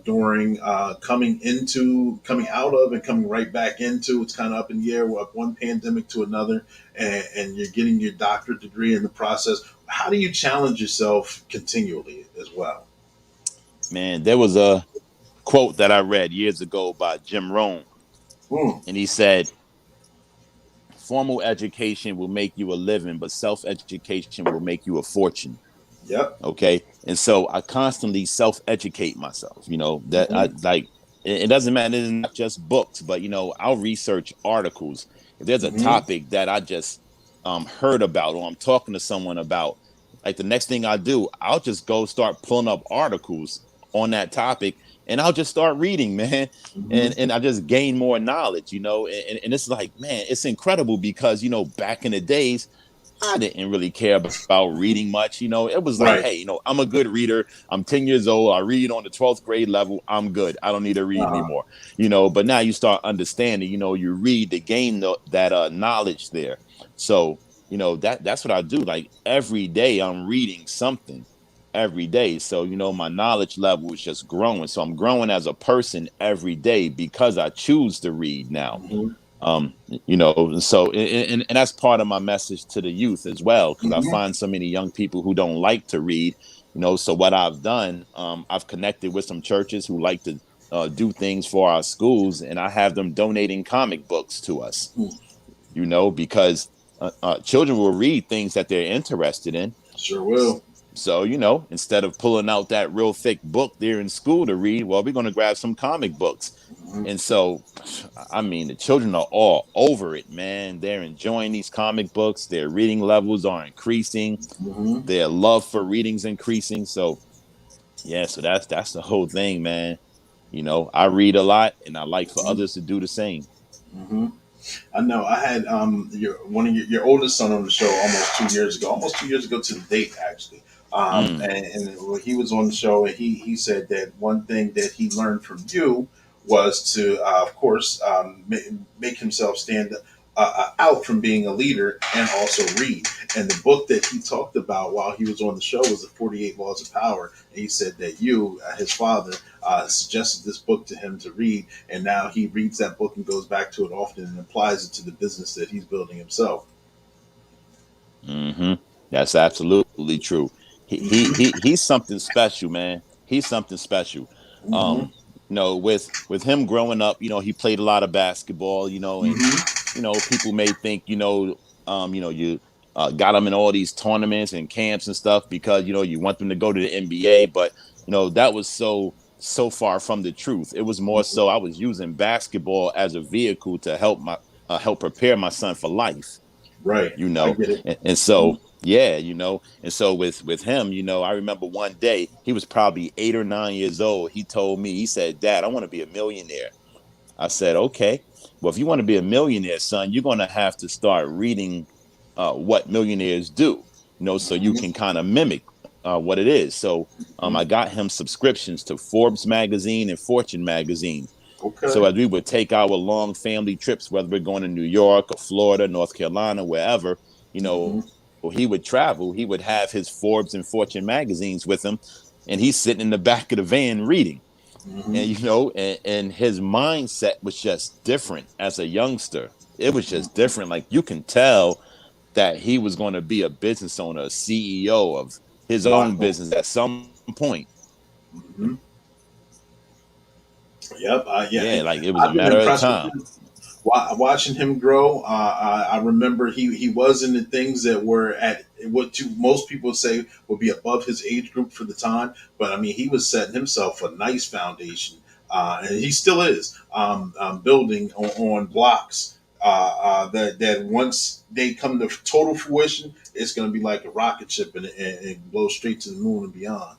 during coming out of and coming right back into. It's kind of up in the air, one pandemic to another, and you're getting your doctorate degree in the process. How do you challenge yourself continually as well? Man, there was a quote that I read years ago by Jim Rohn, Mm, and he said, formal education will make you a living, but self-education will make you a fortune. yep. Okay. And so I constantly self-educate myself, that I Hmm. like. It doesn't matter. It's not just books, but I'll research articles. If there's a Hmm. topic that I just heard about, or I'm talking to someone about, like, the next thing I do, I'll just go start pulling up articles on that topic, and I'll just start reading, man. Hmm. And I just gain more knowledge, and it's like, man, it's incredible because back in the days, I didn't really care about reading much. It was like, Right. hey, I'm a good reader. I'm 10 years old. I read on the 12th grade level. I'm good. I don't need to read Uh-huh. anymore. But now you start understanding, you read to gain that knowledge there. So, that's what I do. Like every day I'm reading something every day. So, my knowledge level is just growing. So I'm growing as a person every day because I choose to read now. Mm-hmm. So and that's part of my message to the youth as well, because I Mm-hmm. find so many young people who don't like to read. So what I've done, I've connected with some churches who like to do things for our schools, and I have them donating comic books to us. Because children will read things that they're interested in. Sure will. So, instead of pulling out that real thick book there in school to read, well, we're going to grab some comic books. Mm-hmm. And so, I mean, the children are all over it, man. They're enjoying these comic books. Their reading levels are increasing. Mm-hmm. Their love for reading's increasing. So, yeah, so that's the whole thing, man. I read a lot, and I like for Mm-hmm. others to do the same. Mm-hmm. I know. I had one of your oldest son on the show almost 2 years ago to the date actually. Mm, And he was on the show, and he said that one thing that he learned from you was to, of course, make himself stand out from being a leader and also read. And the book that he talked about while he was on the show was the 48 Laws of Power. And he said that you, his father, suggested this book to him to read, and now he reads that book and goes back to it often and applies it to the business that he's building himself. hmm That's absolutely true. He's something special, man. He's something special. Mm-hmm. Um, with him growing up, he played a lot of basketball, and Mm-hmm. people may think, you got him in all these tournaments and camps and stuff because you want them to go to the NBA, but that was so far from the truth. It was more Mm-hmm. so I was using basketball as a vehicle to help prepare my son for life. Right. you I know get it. and so yeah, and so with him, I remember one day he was probably 8 or 9 years old. He told me, he said, "Dad, I want to be a millionaire." I said, "Okay, well, if you want to be a millionaire, son, you're going to have to start reading what millionaires do, so you Mm-hmm. can kind of mimic what it is." So Mm-hmm. I got him subscriptions to Forbes magazine and Fortune magazine. So Okay. as we would take our long family trips, whether we're going to New York or Florida, North Carolina, wherever, Mm-hmm. he would travel. He would have his Forbes and Fortune magazines with him, and he's sitting in the back of the van reading. Mm-hmm. And and his mindset was just different as a youngster. It was just Mm-hmm. different. Like you can tell that he was going to be a business owner, a CEO of his own Wow. business at some point. Mm-hmm. Yep. Yeah. Yeah, like it was a I've been matter of impressed with time. him. Watching him grow, I remember he was in the things that were at what to most people would say would be above his age group for the time. But I mean, he was setting himself a nice foundation, and he still is building on blocks that once they come to total fruition, it's going to be like a rocket ship and blow straight to the moon and beyond.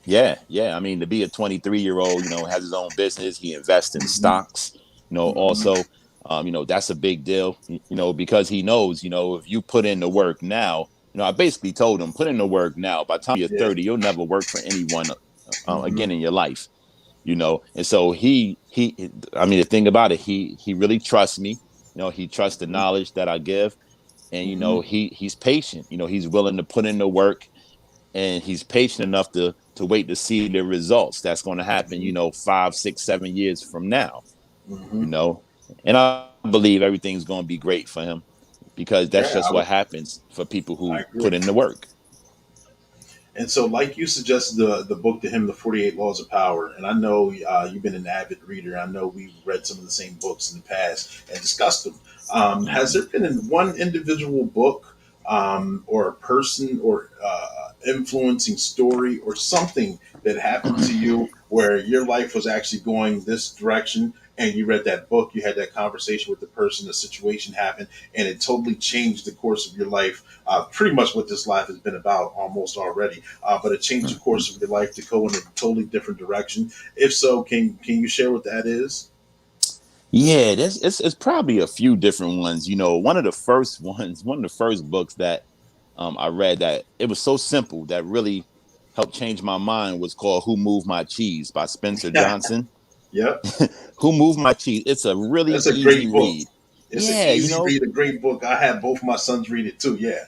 Yeah. I mean, to be a 23-year-old, has his own business. He invests in Hmm. stocks, Hmm. also, that's a big deal, because he knows, if you put in the work now, I basically told him, put in the work now. By the time you're Yeah. 30, you'll never work for anyone Hmm. again in your life, And so I mean, the thing about it, he really trusts me. He trusts the knowledge that I give. And, Hmm. he's patient, he's willing to put in the work, and he's patient enough to wait to see the results that's going to happen, Hmm. 5, 6, 7 years from now, Hmm. you know and I believe everything's going to be great for him, because that's Yeah, just what happens for people I who put agree. in the work. And so, like you suggested, the book to him, the 48 Laws of Power. And I know you've been an avid reader. I know we've read some of the same books in the past and discussed them. Has Mhm. there been one individual book or a person or influencing story or something that happened to you where your life was actually going this direction? And you read that book, you had that conversation with the person, the situation happened, and it totally changed the course of your life. Pretty much what this life has been about almost already, but it changed the course of your life to go in a totally different direction. If so, can you share what that is? Yeah, it's probably a few different ones. One of the first ones, one of the first books that I read that it was so simple that really helped change my mind was called "Who Moved My Cheese" by Spencer Johnson. Yep. Who Moved My Cheese? It's a really That's a easy great book. read. It's an Yeah, easy read, a great book. I had both my sons read it too. Yeah.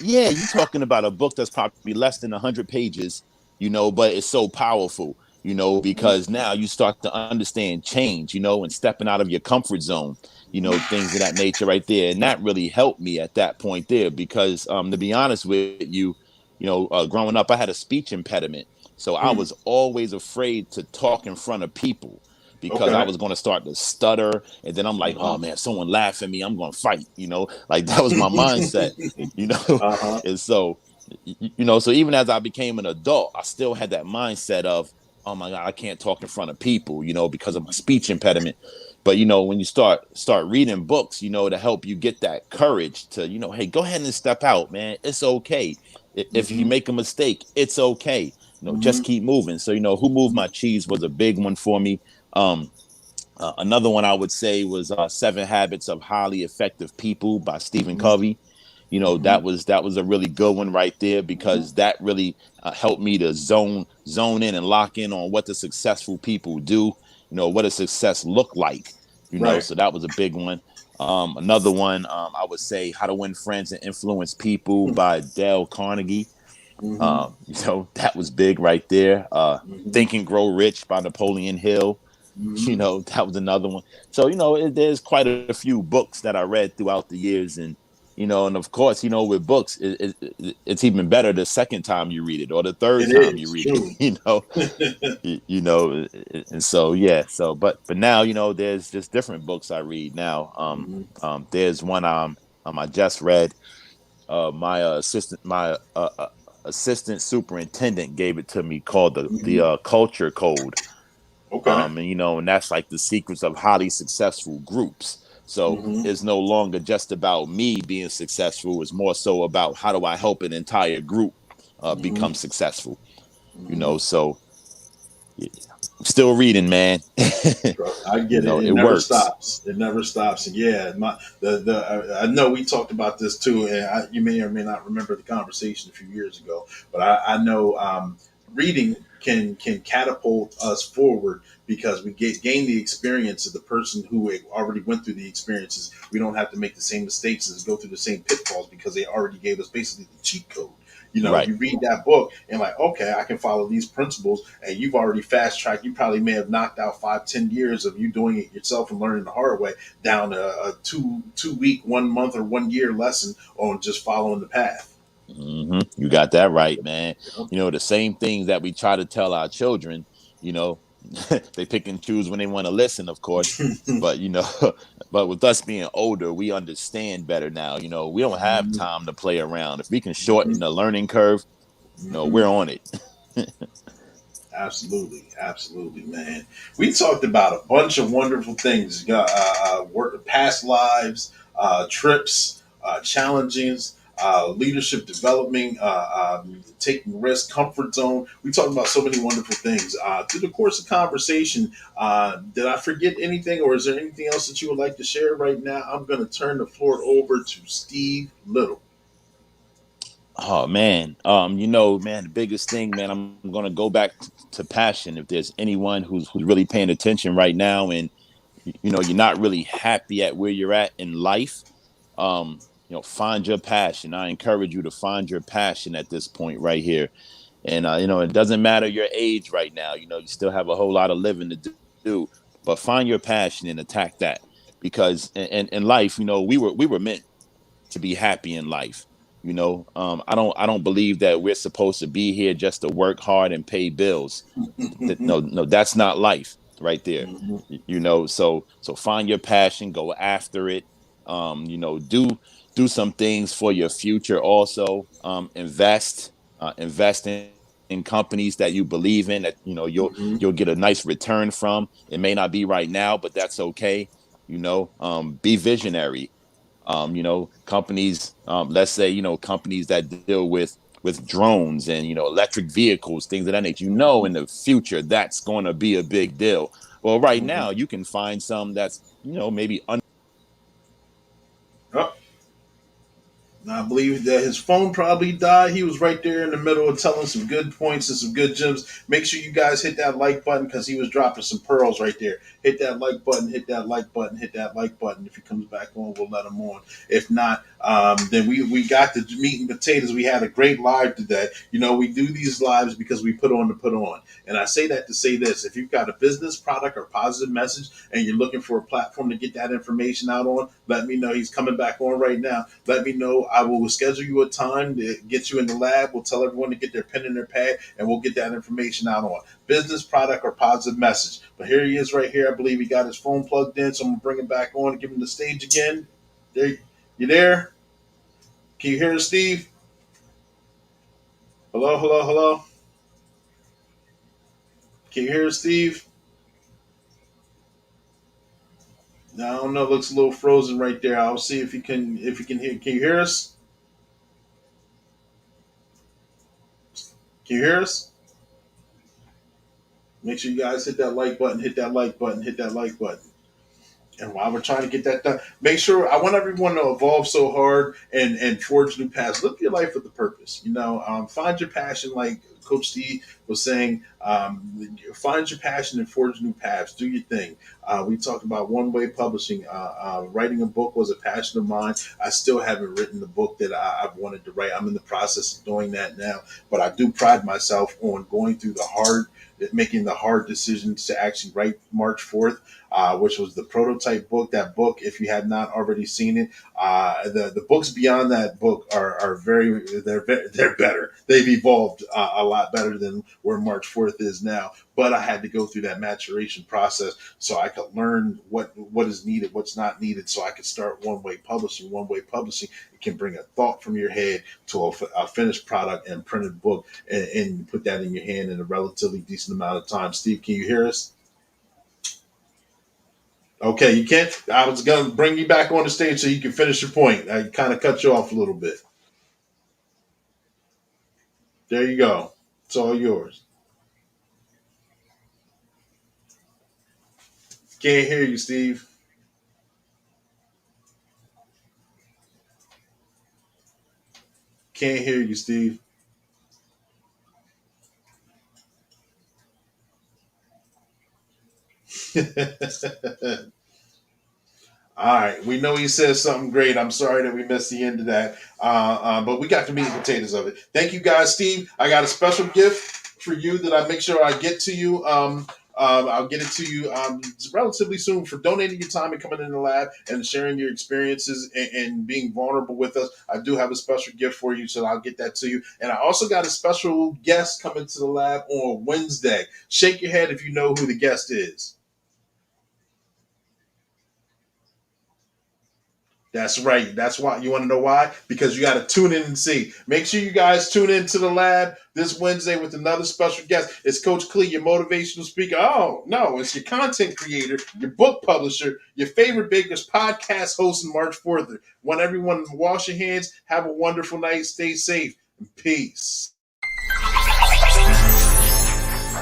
yeah, you're talking about a book that's probably less than 100 pages, but it's so powerful, because now you start to understand change, and stepping out of your comfort zone, things of that nature right there. And that really helped me at that point there because, to be honest with you, growing up, I had a speech impediment. So I Mm. was always afraid to talk in front of people because I Okay. was going to start to stutter. And then I'm like, oh Uh-huh. man, if someone laughs at me, I'm going to fight, like that was my mindset, you know. Uh-huh. And so, so even as I became an adult, I still had that mindset of, oh my God, I can't talk in front of people, because of my speech impediment. But when you start reading books, to help you get that courage to, hey, go ahead and step out, man. It's okay. If you Mm-hmm. make a mistake, it's okay. Just Mm-hmm. keep moving. So, Who Moved My Cheese was a big one for me. Um, Another one I would say was Seven Habits of Highly Effective People by Stephen Mm-hmm. Covey. That was a really good one right there because that really helped me to zone in and lock in on what the successful people do. What does success look like? Right. So that was a big one. Another one I would say How to Win Friends and Influence People by Dale Carnegie. Mm-hmm. That was big right there. Mm-hmm. Think and Grow Rich by Napoleon Hill. Mm-hmm. That was another one. So there's quite a few books that I read throughout the years. And of course, with books it's even better the second time you read it or the third It time you is read it. true. And so yeah, but now there's just different books I read now. Mm-hmm. There's one I just read. My assistant superintendent gave it to me called the Mm-hmm. Culture Code. Okay. And that's like the secrets of highly successful groups. So Mm-hmm. it's no longer just about me being successful. It's more so about how do I help an entire group Mm-hmm. become successful. Mm-hmm. So yeah, I'm still reading, man. I get it. It It never works. stops. It never stops. And yeah, I know we talked about this too, and you may or may not remember the conversation a few years ago, but I know reading can catapult us forward because we gain the experience of the person who already went through the experiences. We don't have to make the same mistakes and go through the same pitfalls because they already gave us basically the cheat code. Right. You read that book and like, okay, I can follow these principles, and you've already fast tracked. You probably may have knocked out 5, 10 years of you doing it yourself and learning the hard way down to a two week, 1 month, or 1 year lesson on just following the path. You got that right, man. Yep. The same things that we try to tell our children, you know, they pick and choose when they want to listen, of course. But but with us being older, we understand better now. We don't have Mhm. time to play around. If we can shorten Mhm. the learning curve, we're Mhm. on it. Absolutely, absolutely, man. We talked about a bunch of wonderful things: work, past lives, trips, challenges, leadership development, taking risks, comfort zone. We talked about so many wonderful things. Through the course of conversation, did I forget anything, or is there anything else that you would like to share right now? I'm going to turn the floor over to Steve Little. Oh man, man, the biggest thing, man, I'm gonna go back to passion. If there's anyone who's really paying attention right now, and you're not really happy at where you're at in life, find your passion. I encourage you to find your passion at this point right here. And it doesn't matter your age right now. You still have a whole lot of living to do, but find your passion and attack that. Because in life, we were meant to be happy in life. I don't believe that we're supposed to be here just to work hard and pay bills. No, no, that's not life right there. Mhm. So find your passion, go after it. Do some things for your future also. Invest in companies that you believe in that Mhm. you'll get a nice return from. It may not be right now, but that's okay. Be visionary. Companies, let's say, companies that deal with drones and electric vehicles, things of that nature. In the future that's going to be a big deal. Well, right now you can find some that's, maybe Oh, I believe that his phone probably died. He was right there in the middle of telling some good points and some good gems. Make sure you guys hit that like button because he was dropping some pearls right there. Hit that like button, hit that like button, hit that like button. If he comes back on, we'll let him on. If not, then we got the meat and potatoes. We had a great live today. We do these lives because we put on to put on. And I say that to say this: if you've got a business, product, or positive message, and you're looking for a platform to get that information out on, let me know. He's coming back on right now. Let me know. I will schedule you a time to get you in the lab. We'll tell everyone to get their pen and their pad, and we'll get that information out on business, product, or positive message. But here he is right here. I believe he got his phone plugged in, so I'm going to bring him back on and give him the stage again. There, you there? Can you hear us, Steve? Hello, hello, hello. Can you hear us, Steve? No, I don't know. It looks a little frozen right there. I'll see if he can hear. Can you hear us? Can you hear us? Make sure you guys hit that like button, hit that like button, hit that like button. And while we're trying to get that done, make sure I want everyone to evolve so hard and forge new paths. Live your life with a purpose. Find your passion, like Coach Steve was saying. Find your passion and forge new paths. Do your thing. We talked about one-way publishing. Writing a book was a passion of mine. I still haven't written the book that I've wanted to write. I'm in the process of doing that now, but I do pride myself on going through making the hard decisions to actually write March 4th, which was the prototype book. That book, if you have not already seen it, the books beyond that book are they're better. They've evolved a lot better than where March 4th is now. But I had to go through that maturation process so I could learn what is needed, what's not needed, so I could start one-way publishing. One-way publishing, it can bring a thought from your head to a finished product and printed book, and put that in your hand in a relatively decent amount of time. Steve, can you hear us? Okay, you can't. I was going to bring you back on the stage so you can finish your point. I kind of cut you off a little bit. There you go. It's all yours. Can't hear you, Steve. Can't hear you, Steve. All right, we know he says something great. I'm sorry that we missed the end of that, but we got the meat and potatoes of it. Thank you, guys. Steve, I got a special gift for you that I make sure I get to you. I'll get it to you relatively soon for donating your time and coming in the lab and sharing your experiences and being vulnerable with us. I do have a special gift for you, so I'll get that to you. And I also got a special guest coming to the lab on Wednesday. Shake your head if you know who the guest is. That's right. That's why you want to know why? Because you got to tune in and see. Make sure you guys tune in to the lab this Wednesday with another special guest. It's Coach Clee, your motivational speaker. Oh, no, it's your content creator, your book publisher, your favorite baker's podcast host, and March 4th. Want everyone to wash your hands, have a wonderful night, stay safe, and peace.